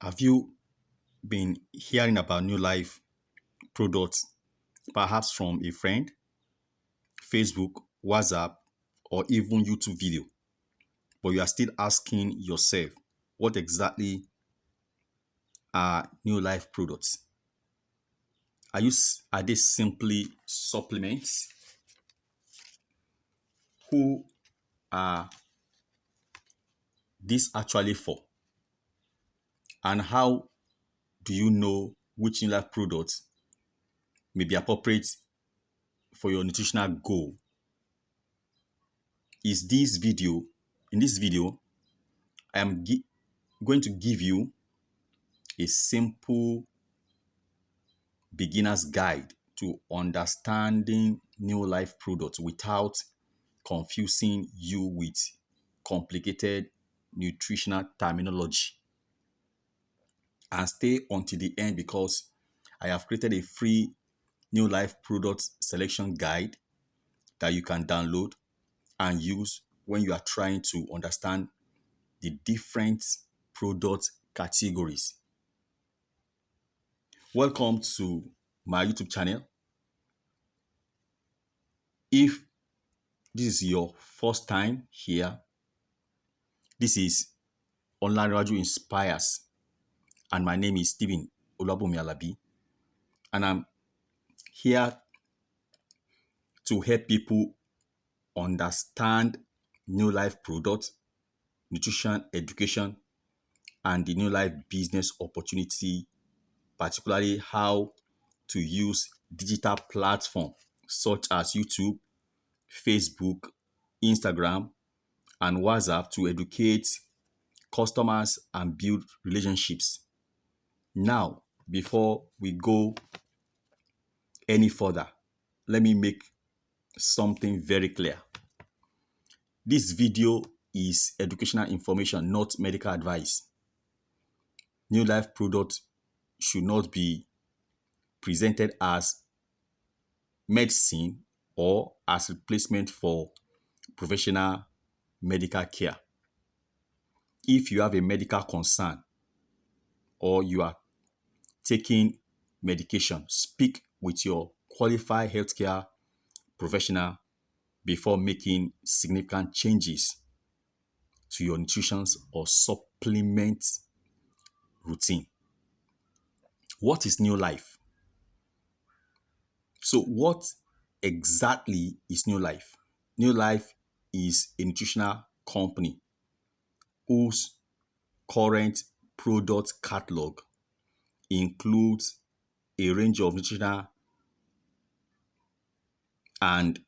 Have you been hearing about NeoLife products, perhaps from a friend, Facebook, WhatsApp, or even YouTube video, but you are still asking yourself, what exactly are NeoLife products? Are they simply supplements? Who are these actually for? And how do you know which NeoLife products may be appropriate for your nutritional goal? In this video, I am going to give you a simple beginner's guide to understanding NeoLife products without confusing you with complicated nutritional terminology. And stay until the end because I have created a free NeoLife product selection guide that you can download and use when you are trying to understand the different product categories. Welcome to my YouTube channel. If this is your first time here, this is Olanrewaju Inspires, and my name is Stephen Olabumi Alabi, and I'm here to help people understand NeoLife products, nutrition education, and the NeoLife business opportunity, particularly how to use digital platforms such as YouTube, Facebook, Instagram, and WhatsApp to educate customers and build relationships. Now, before we go any further, let me make something very clear. This video is educational information, not medical advice. NeoLife products should not be presented as medicine or as replacement for professional medical care. If you have a medical concern or you are taking medication, speak with your qualified healthcare professional before making significant changes to your nutrition or supplement routine. What is NeoLife? So what exactly is NeoLife? NeoLife is a nutritional company whose current product catalog includes a range of nutritional and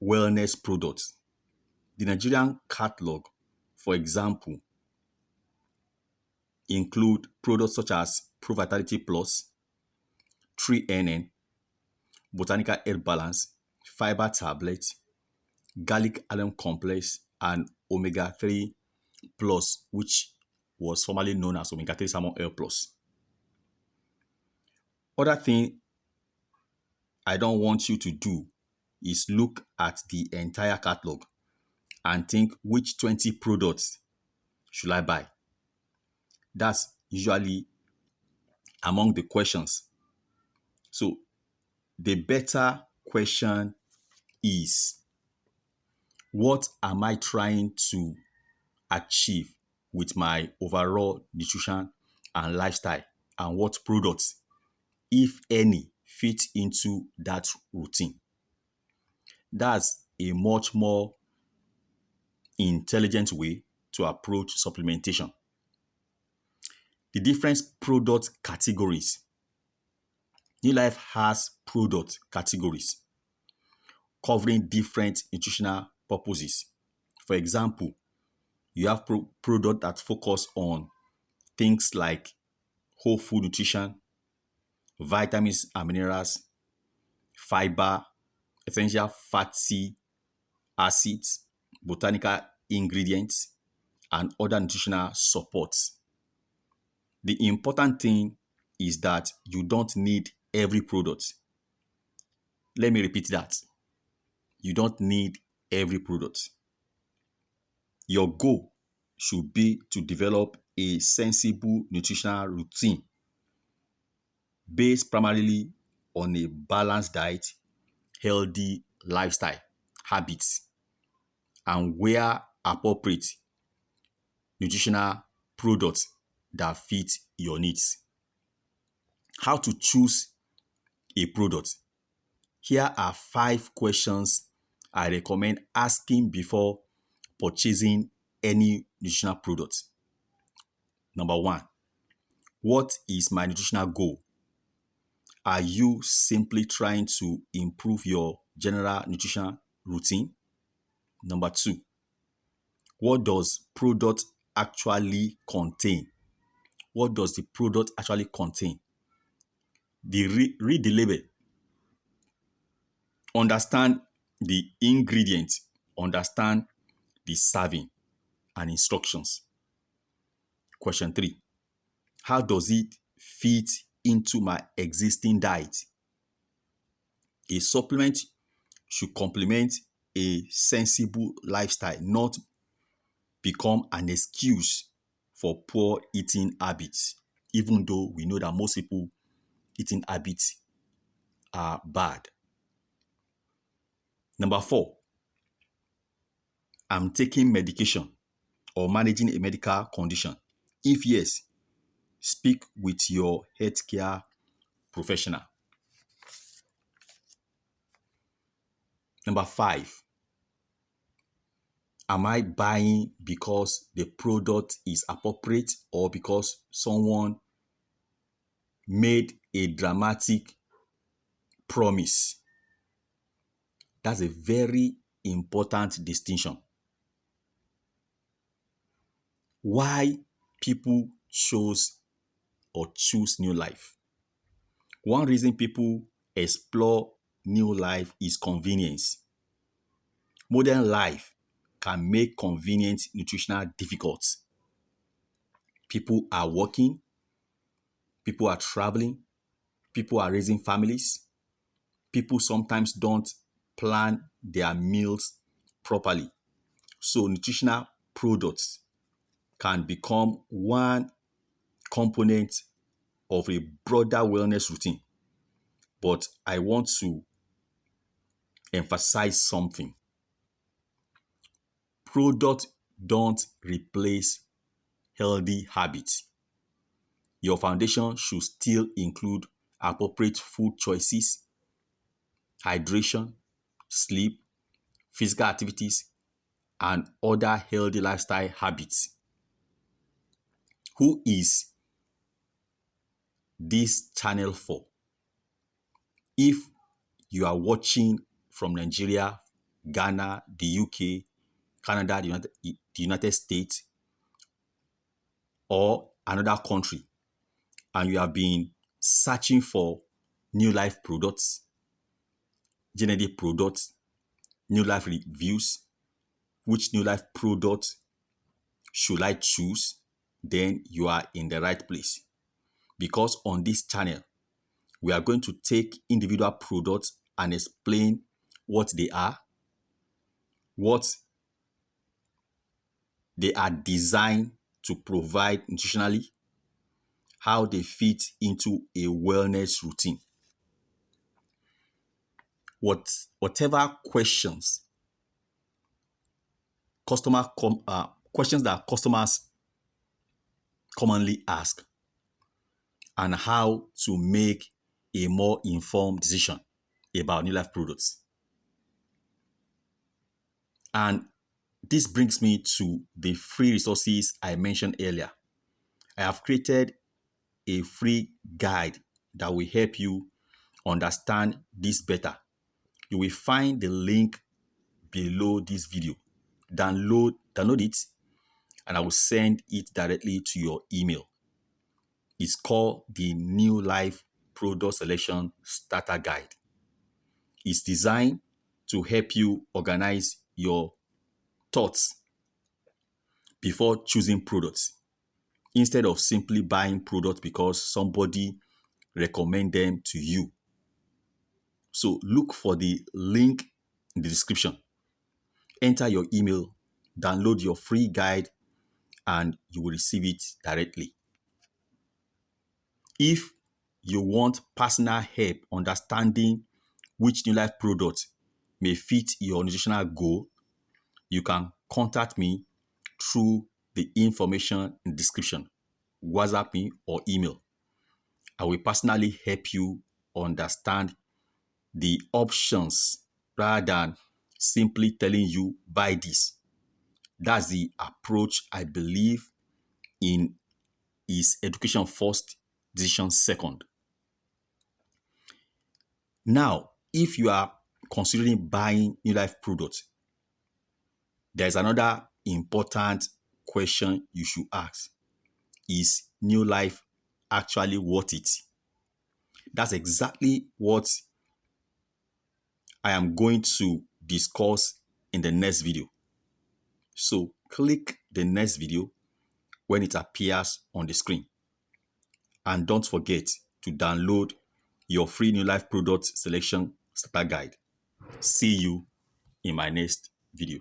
wellness products. The Nigerian catalog, for example, include products such as Pro Vitality Plus, 3NN, Botanical Health Balance, Fiber Tablet, Garlic Alum Complex, and Omega 3 Plus, which was formerly known as Omega 3 Salmon Oil Plus. Other thing I don't want you to do is look at the entire catalog and think which 20 products should I buy. That's usually among the questions. So the better question is, what am I trying to achieve with my overall nutrition and lifestyle, and what products, if any, fit into that routine? That's a much more intelligent way to approach supplementation. The different product categories. NeoLife has product categories covering different nutritional purposes. For example, you have products that focus on things like whole food nutrition, vitamins and minerals, fiber, essential fatty acids, botanical ingredients, and other nutritional supports. The important thing is that you don't need every product. Let me repeat that. You don't need every product. Your goal should be to develop a sensible nutritional routine based primarily on a balanced diet, healthy lifestyle habits, and where appropriate, nutritional products that fit your needs. How to choose a product. Here are 5 questions I recommend asking before purchasing any nutritional product. Number 1, what is my nutritional goal? Are you simply trying to improve your general nutrition routine? Number 2, what does product actually contain? What does the product actually contain? Read the label. Understand the ingredients. Understand the serving and instructions. Question 3, how does it fit into my existing diet? A supplement should complement a sensible lifestyle, not become an excuse for poor eating habits, even though we know that most people eating habits are bad. Number 4, I'm taking medication or managing a medical condition. If yes, speak with your healthcare professional. Number 5, am I buying because the product is appropriate or because someone made a dramatic promise? That's a very important distinction. Why people choose NeoLife. One reason people explore NeoLife is convenience. Modern life can make convenient nutritional difficult. People are working, people are traveling, people are raising families. People sometimes don't plan their meals properly. So nutritional products can become one component of a broader wellness routine. But I want to emphasize something. Products don't replace healthy habits. Your foundation should still include appropriate food choices, hydration, sleep, physical activities, and other healthy lifestyle habits. Who is this channel for? If you are watching from Nigeria, Ghana, the UK, Canada, the United States, or another country, and you have been searching for NeoLife products, GNLD products, NeoLife reviews, which NeoLife product should I choose, then you are in the right place. Because on this channel, we are going to take individual products and explain what they are, what they are designed to provide nutritionally, how they fit into a wellness routine. Whatever questions questions that customers commonly ask, and how to make a more informed decision about NeoLife products. And this brings me to the free resources I mentioned earlier. I have created a free guide that will help you understand this better. You will find the link below this video. Download it, and I will send it directly to your email. It's called the NeoLife Product Selection Starter Guide. It's designed to help you organize your thoughts before choosing products, instead of simply buying products because somebody recommend them to you. So look for the link in the description. Enter your email, download your free guide, and you will receive it directly. If you want personal help understanding which NeoLife product may fit your nutritional goal, you can contact me through the information in the description, WhatsApp me or email. I will personally help you understand the options rather than simply telling you buy this. That's the approach I believe in is education first, decision second. Now, if you are considering buying NeoLife products, there's another important question you should ask. Is NeoLife actually worth it? That's exactly what I am going to discuss in the next video. So click the next video when it appears on the screen. And don't forget to download your free NeoLife product selection starter guide. See you in my next video.